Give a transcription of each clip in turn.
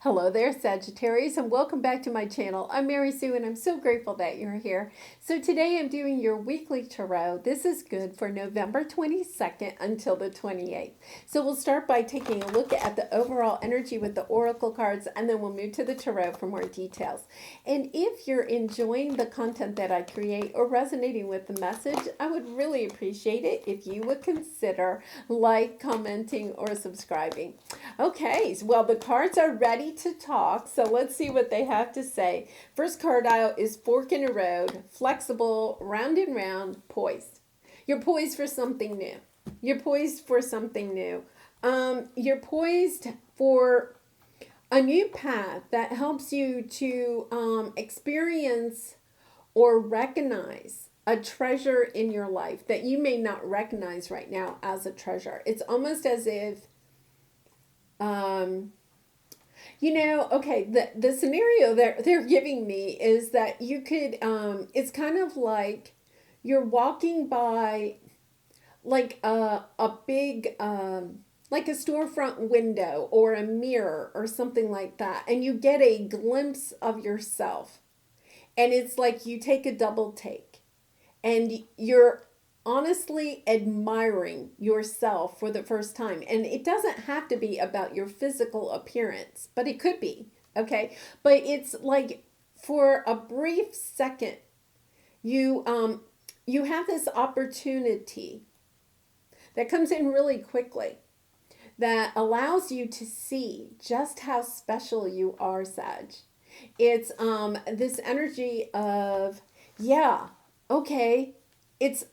Hello there, Sagittarius, and welcome back to my channel. I'm Mary Sue, and I'm so grateful that you're here. So today I'm doing your weekly tarot. This is good for November 22nd until the 28th. So we'll start by taking a look at the overall energy with the oracle cards, and then we'll move to the tarot for more details. And if you're enjoying the content that I create or resonating with the message, I would really appreciate it if you would consider commenting, or subscribing. Okay, well, the cards are ready to talk, so let's see what they have to say. First card out is Fork in a Road, flexible, round and round, poised. You're poised for something new. You're poised for something new. You're poised for a new path that helps you to experience or recognize a treasure in your life that you may not recognize right now as a treasure. It's almost as if okay, the scenario that they're giving me is that you could, it's kind of like you're walking by like a big, like a storefront window or a mirror or something like that, and you get a glimpse of yourself. And it's like you take a double take and you're honestly admiring yourself for the first time. And it doesn't have to be about your physical appearance, but it could be, okay? But it's like for a brief second, you have this opportunity that comes in really quickly that allows you to see just how special you are, Sag. It's this energy of, yeah, okay, it's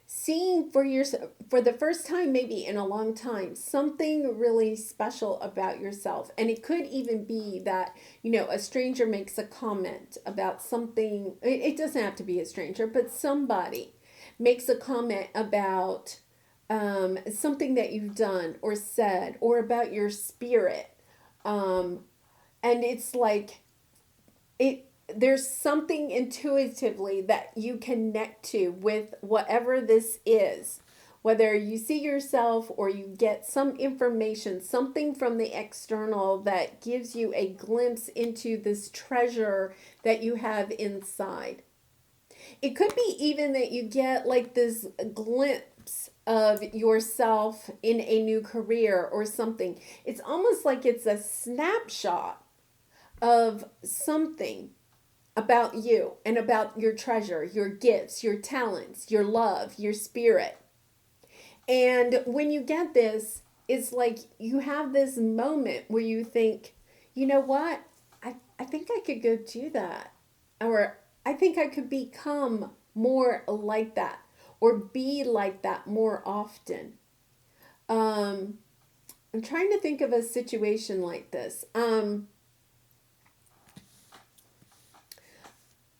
seeing for yourself for the first time, maybe in a long time, something really special about yourself. And it could even be that, a stranger makes a comment about something. It doesn't have to be a stranger, but somebody makes a comment about something that you've done or said, or about your spirit. And it's like there's something intuitively that you connect to with whatever this is, whether you see yourself or you get some information, something from the external that gives you a glimpse into this treasure that you have inside. It could be even that you get like this glimpse of yourself in a new career or something. It's almost like it's a snapshot of something about you and about your treasure, your gifts, your talents, your love, your spirit. And when you get this, it's like you have this moment where you think, you know what? I think I could go do that. Or I think I could become more like that or be like that more often. I'm trying to think of a situation like this.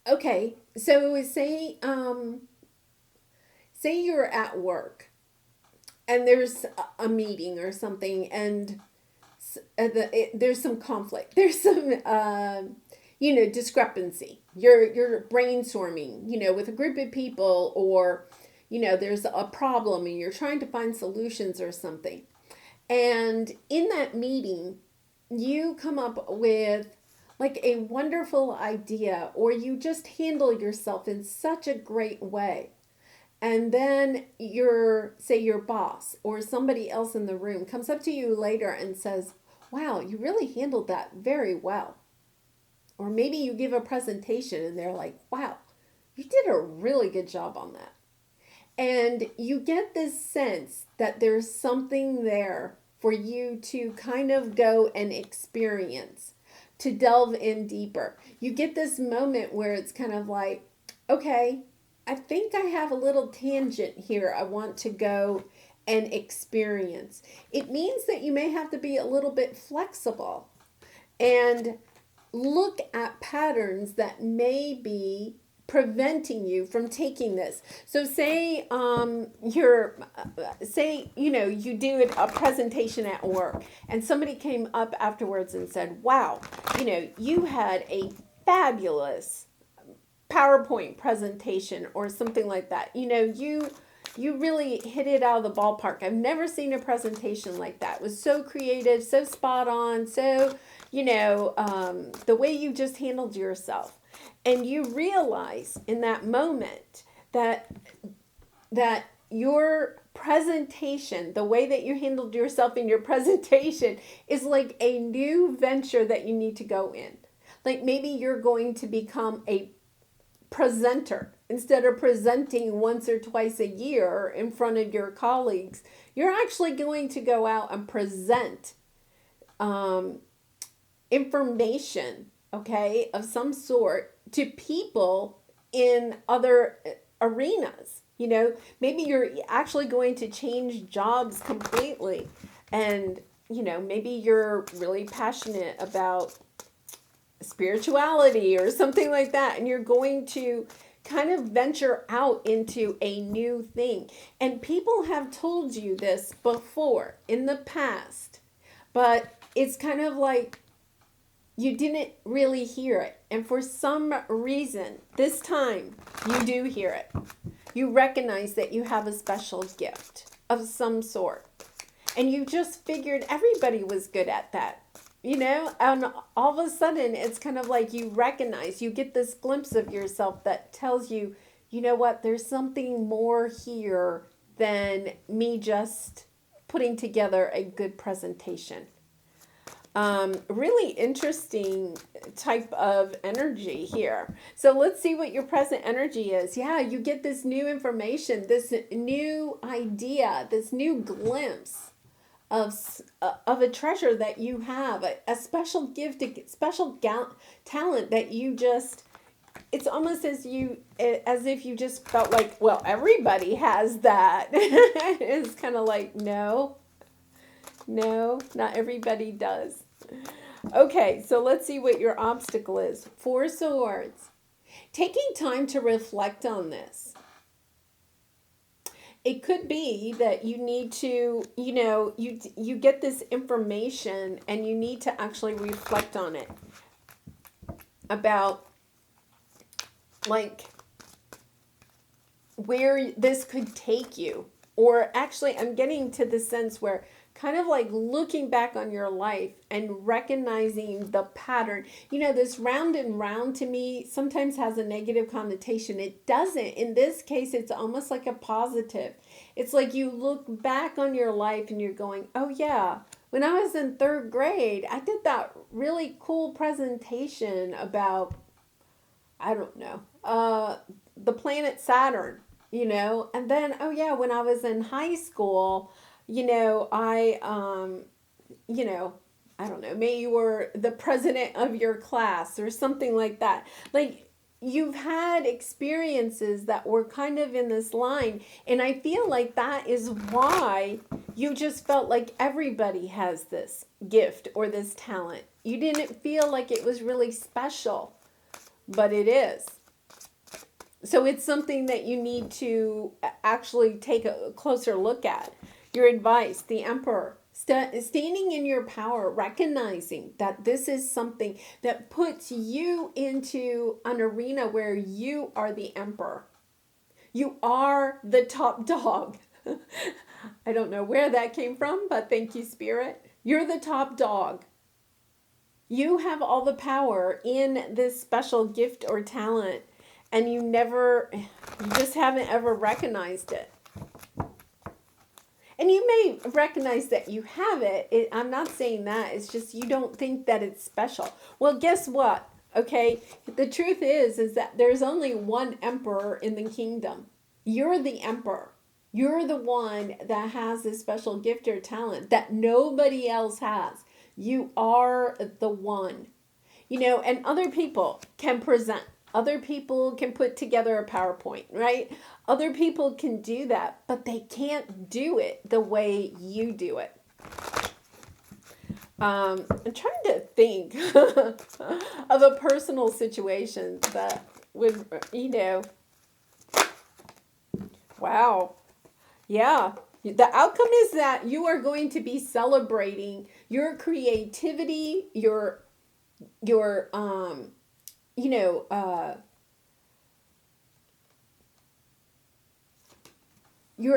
Okay, so say you're at work and there's a meeting or something, and there's some conflict. There's some discrepancy. You're brainstorming, with a group of people, or there's a problem and you're trying to find solutions or something. And in that meeting, you come up with like a wonderful idea, or you just handle yourself in such a great way. And then your boss or somebody else in the room comes up to you later and says, wow, you really handled that very well. Or maybe you give a presentation and they're like, wow, you did a really good job on that. And you get this sense that there's something there for you to kind of go and experience, to delve in deeper. You get this moment where it's kind of like, okay, I think I have a little tangent here I want to go and experience. It means that you may have to be a little bit flexible and look at patterns that may be preventing you from taking this. So say you do a presentation at work, and somebody came up afterwards and said, wow, you had a fabulous PowerPoint presentation or something like that. You really hit it out of the ballpark. I've never seen a presentation like that. It was so creative, so spot on, so the way you just handled yourself. And you realize in that moment that your presentation, the way that you handled yourself in your presentation is like a new venture that you need to go in. Like maybe you're going to become a presenter. Instead of presenting once or twice a year in front of your colleagues, you're actually going to go out and present information, okay, of some sort to people in other arenas. Maybe you're actually going to change jobs completely. And, maybe you're really passionate about spirituality or something like that. And you're going to kind of venture out into a new thing. And people have told you this before in the past, but it's kind of like you didn't really hear it. And for some reason, this time you do hear it. You recognize that you have a special gift of some sort. And you just figured everybody was good at that. And all of a sudden it's kind of like you recognize, you get this glimpse of yourself that tells you, you know what, there's something more here than me just putting together a good presentation. Really interesting type of energy here. So let's see what your present energy is. Yeah, you get this new information, this new idea, this new glimpse of a treasure that you have, a special gift, a special talent that you just, it's almost as if you just felt like, well, everybody has that. It's kind of like, no, not everybody does. Okay, so let's see what your obstacle is. 4 swords. Taking time to reflect on this. It could be that you need to, you get this information and you need to actually reflect on it. About like where this could take you. Or actually, I'm getting to the sense where kind of like looking back on your life and recognizing the pattern. This round and round to me sometimes has a negative connotation. It doesn't. In this case, it's almost like a positive. It's like you look back on your life and you're going, oh yeah, when I was in 3rd grade, I did that really cool presentation about, I don't know, the planet Saturn, and then, oh yeah, when I was in high school, I don't know, maybe you were the president of your class or something like that. Like you've had experiences that were kind of in this line. And I feel like that is why you just felt like everybody has this gift or this talent. You didn't feel like it was really special, but it is. So it's something that you need to actually take a closer look at. Your advice, the Emperor, standing in your power, recognizing that this is something that puts you into an arena where you are the Emperor. You are the top dog. I don't know where that came from, but thank you, Spirit. You're the top dog. You have all the power in this special gift or talent, and you just haven't ever recognized it. And you may recognize that you have it. I'm not saying that. It's just you don't think that it's special. Well, guess what? Okay, the truth is that there's only one emperor in the kingdom. You're the emperor. You're the one that has this special gift or talent that nobody else has. You are the one. And other people can present. Other people can put together a PowerPoint, right? Other people can do that, but they can't do it the way you do it. I'm trying to think of a personal situation that would, wow. Yeah. The outcome is that you are going to be celebrating your creativity, your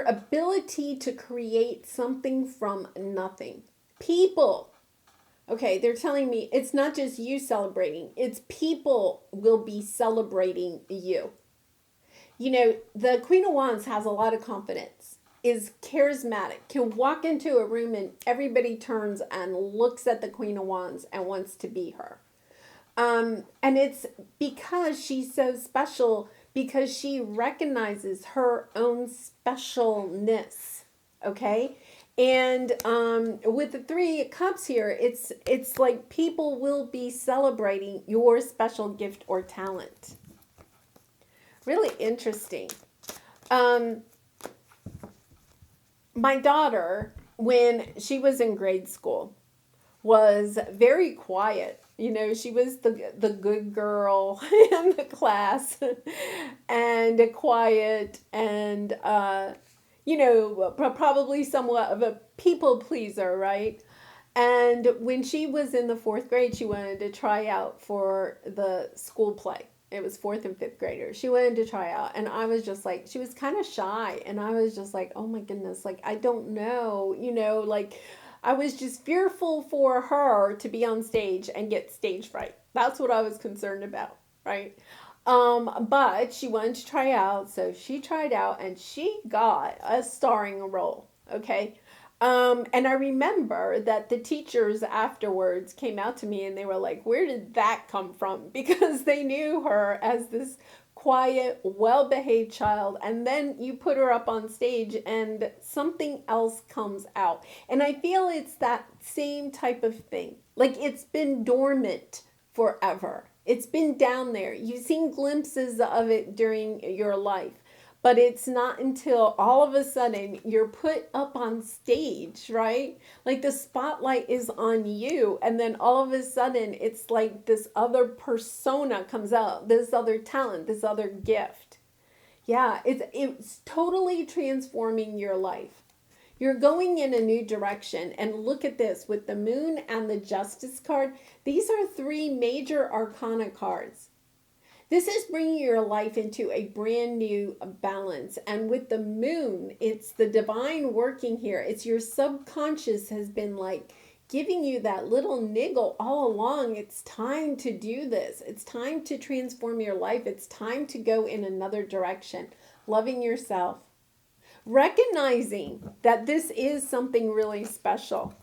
ability to create something from nothing. People, Okay, they're telling me it's not just you celebrating, it's people will be celebrating you. You know, the Queen of Wands has a lot of confidence, is charismatic, can walk into a room and everybody turns and looks at the Queen of Wands and wants to be her. And it's because she's so special, because she recognizes her own specialness. Okay. And with the Three of Cups here, it's like people will be celebrating your special gift or talent. Really interesting. My daughter, when she was in grade school, was very quiet. You know, she was the good girl in the class and quiet and, you know, probably somewhat of a people pleaser, right? And when she was in the fourth grade, she wanted to try out for the school play. It was fourth and fifth graders. She wanted to try out. And I was just like, she was kind of shy. And I was just like, oh my goodness, like, I don't know, you know, like, I was just fearful for her to be on stage and get stage fright. That's what I was concerned about, right? But she wanted to try out, so she tried out and she got a starring role, okay? And I remember that the teachers afterwards came out to me and they were like, where did that come from? Because they knew her as this quiet, well-behaved child, and then you put her up on stage and something else comes out. And I feel it's that same type of thing. Like it's been dormant forever. It's been down there. You've seen glimpses of it during your life. But it's not until all of a sudden you're put up on stage, right? Like the spotlight is on you. And then all of a sudden it's like this other persona comes out, this other talent, this other gift. Yeah, it's totally transforming your life. You're going in a new direction. And look at this with the Moon and the Justice card. These are three major arcana cards. This is bringing your life into a brand new balance. And with the Moon, it's the divine working here. It's your subconscious has been like giving you that little niggle all along. It's time to do this. It's time to transform your life. It's time to go in another direction. Loving yourself. Recognizing that this is something really special.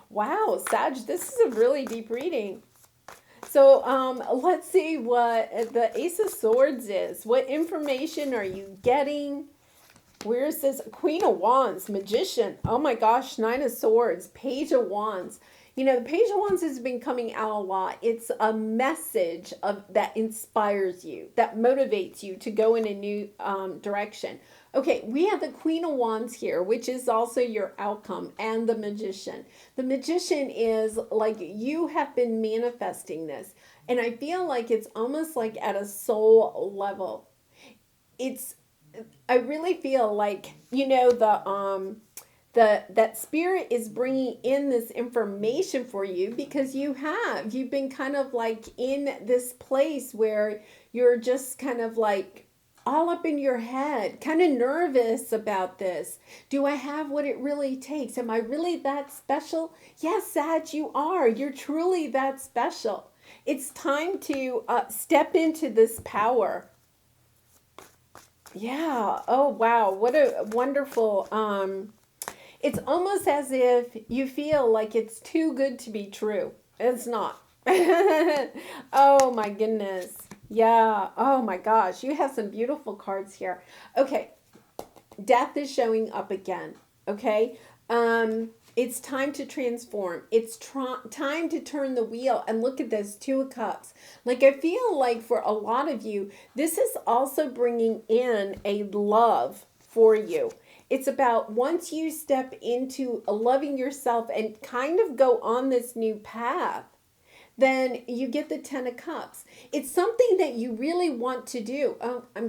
Wow, Sag, this is a really deep reading. So let's see what the Ace of Swords is. What information are you getting? Where is this? Queen of Wands, Magician. Oh my gosh, Nine of Swords, Page of Wands. You know, the Page of Wands has been coming out a lot. It's a message that inspires you, that motivates you to go in a new direction. Okay, we have the Queen of Wands here, which is also your outcome, and the Magician. The Magician is like you have been manifesting this. And I feel like it's almost like at a soul level. I really feel like, you know, that spirit is bringing in this information for you because you've been kind of like in this place where you're just kind of like all up in your head, kind of nervous about this. Do I have what it really takes? Am I really that special? Yes, Sag, you are. You're truly that special. It's time to step into this power. Yeah. Oh, wow. What a wonderful... it's almost as if you feel like it's too good to be true. It's not. Oh, my goodness. Yeah. Oh my gosh. You have some beautiful cards here. Okay. Death is showing up again. Okay. It's time to transform. It's time to turn the wheel. And look at this, Two of Cups. Like I feel like for a lot of you, this is also bringing in a love for you. It's about once you step into loving yourself and kind of go on this new path, then you get the Ten of Cups. It's something that you really want to do. Oh, I'm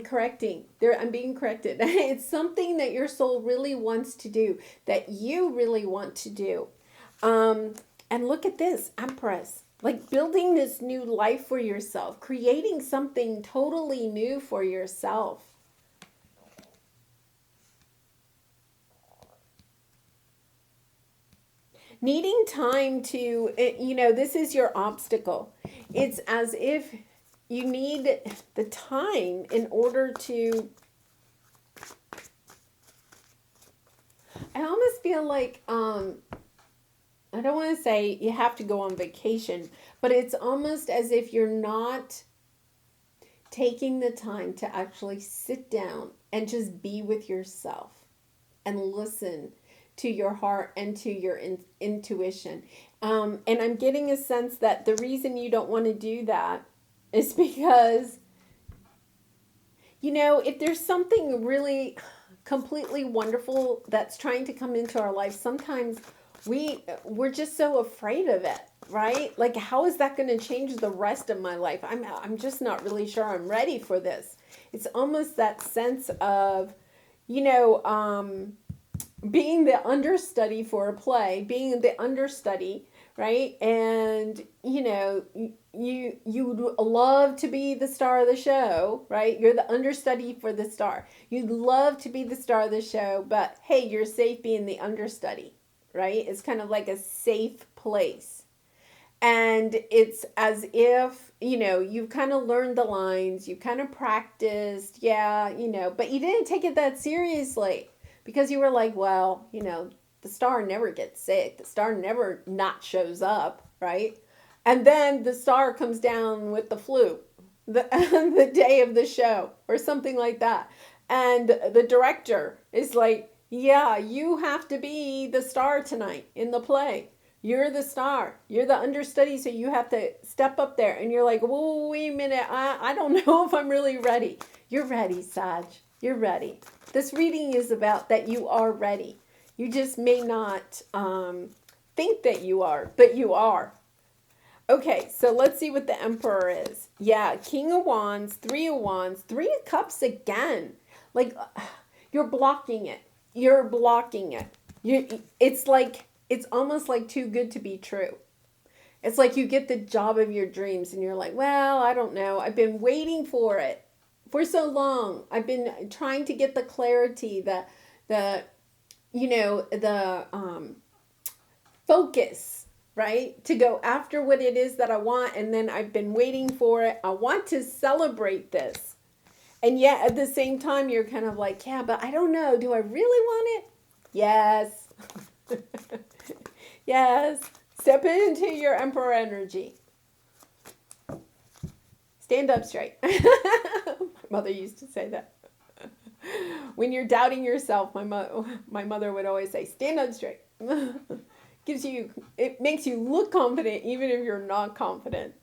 being corrected. It's something that your soul really wants to do, that you really want to do. And look at this, Empress. Like building this new life for yourself, creating something totally new for yourself. needing time to, this is your obstacle. It's as if you need the time in order to, I almost feel like, I don't want to say you have to go on vacation, but it's almost as if you're not taking the time to actually sit down and just be with yourself and listen to your heart and to your intuition. And I'm getting a sense that the reason you don't want to do that is because, if there's something really completely wonderful that's trying to come into our life, sometimes we're just so afraid of it, right? Like, how is that going to change the rest of my life? I'm just not really sure I'm ready for this. It's almost that sense of, being the understudy for a play, being the understudy, right? And, you would love to be the star of the show, right? You're the understudy for the star. You'd love to be the star of the show, but hey, you're safe being the understudy, right? It's kind of like a safe place. And it's as if, you've kind of learned the lines, you kind of practiced, but you didn't take it that seriously because you were like, well, the star never gets sick. The star never not shows up, right? And then the star comes down with the flu the day of the show or something like that. And the director is like, yeah, you have to be the star tonight in the play. You're the star. You're the understudy, so you have to step up there. And you're like, whoa, wait a minute. I don't know if I'm really ready. You're ready, Sag. You're ready. This reading is about that you are ready. You just may not think that you are, but you are. Okay, so let's see what the Emperor is. Yeah, King of Wands, Three of Wands, Three of Cups again. Like, you're blocking it. You're blocking it. It's almost like too good to be true. It's like you get the job of your dreams and you're like, well, I don't know. I've been waiting for it for so long. I've been trying to get the clarity, the focus, right? To go after what it is that I want. And then I've been waiting for it. I want to celebrate this. And yet at the same time, you're kind of like, yeah, but I don't know. Do I really want it? Yes. Yes. Step into your Emperor energy. Stand up straight. My mother used to say that. When you're doubting yourself, my mother would always say, stand up straight. It makes you look confident even if you're not confident.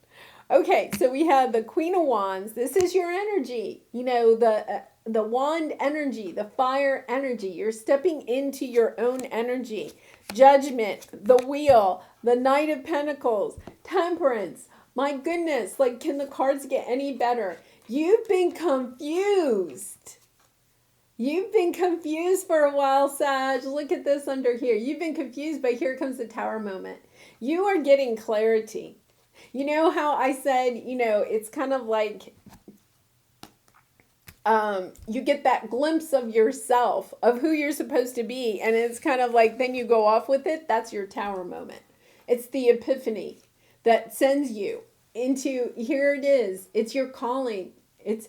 Okay, so we have the Queen of Wands. This is your energy. The wand energy, the fire energy. You're stepping into your own energy. Judgment, the Wheel, the Knight of Pentacles, Temperance. My goodness, like, can the cards get any better? You've been confused. You've been confused for a while, Sag. Look at this under here. You've been confused, but here comes the Tower moment. You are getting clarity. You know how I said, it's kind of like you get that glimpse of yourself, of who you're supposed to be, and it's kind of like then you go off with it. That's your Tower moment. It's the epiphany that sends you into, here it is. It's your calling. It's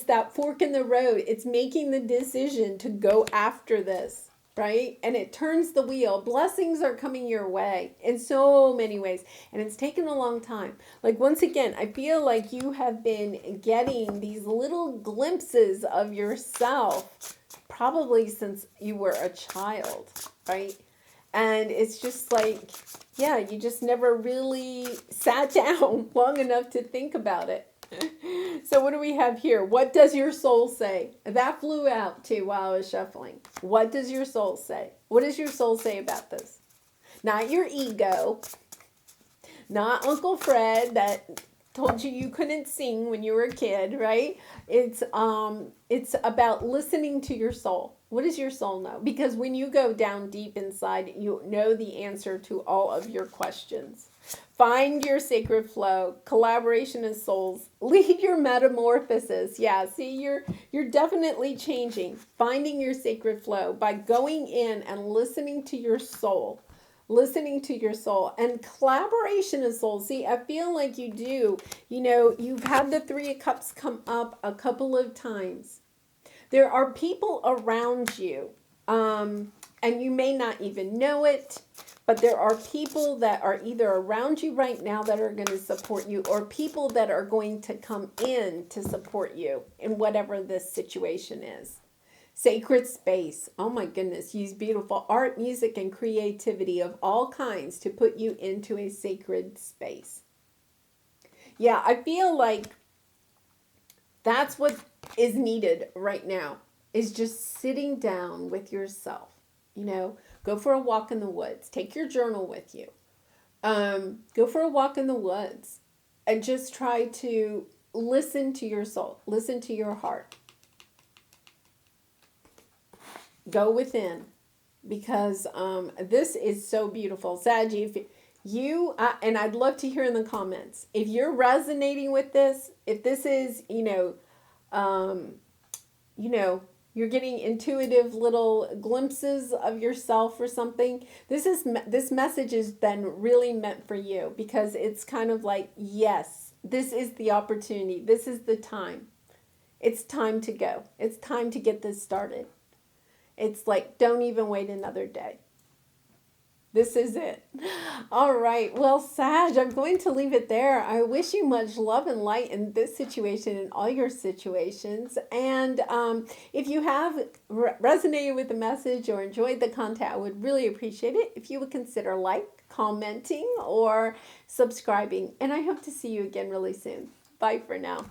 that fork in the road. It's making the decision to go after this, right? And it turns the wheel. Blessings are coming your way in so many ways. And it's taken a long time. Like, once again, I feel like you have been getting these little glimpses of yourself probably since you were a child, right? And it's just like, yeah, you just never really sat down long enough to think about it. So what do we have here? What does your soul say? That flew out too while I was shuffling. What does your soul say? What does your soul say about this? Not your ego. Not Uncle Fred that told you couldn't sing when you were a kid, right? It's about listening to your soul. What does your soul know? Because when you go down deep inside, you know the answer to all of your questions. Find your sacred flow, collaboration of souls, lead your metamorphosis. Yeah, see, you're definitely changing, finding your sacred flow by going in and listening to your soul. listening to your soul, and collaboration of souls. See, I feel like you do. You know, you've had the Three of Cups come up a couple of times. There are people around you, and you may not even know it, but there are people that are either around you right now that are going to support you, or people that are going to come in to support you in whatever this situation is. Sacred space. Oh my goodness. Use beautiful art, music, and creativity of all kinds to put you into a sacred space. Yeah, I feel like that's what is needed right now, is just sitting down with yourself. You know, go for a walk in the woods. Take your journal with you. Go for a walk in the woods and just try to listen to your soul. Listen to your heart. Go within, because this is so beautiful. Saggy, if you, and I'd love to hear in the comments, if you're resonating with this, if this is, you're getting intuitive little glimpses of yourself or something, this message has been really meant for you, because it's kind of like, yes, this is the opportunity. This is the time. It's time to go. It's time to get this started. It's like, don't even wait another day. This is it. All right. Well, Sag, I'm going to leave it there. I wish you much love and light in this situation and all your situations. And if you have resonated with the message or enjoyed the content, I would really appreciate it if you would consider commenting, or subscribing. And I hope to see you again really soon. Bye for now.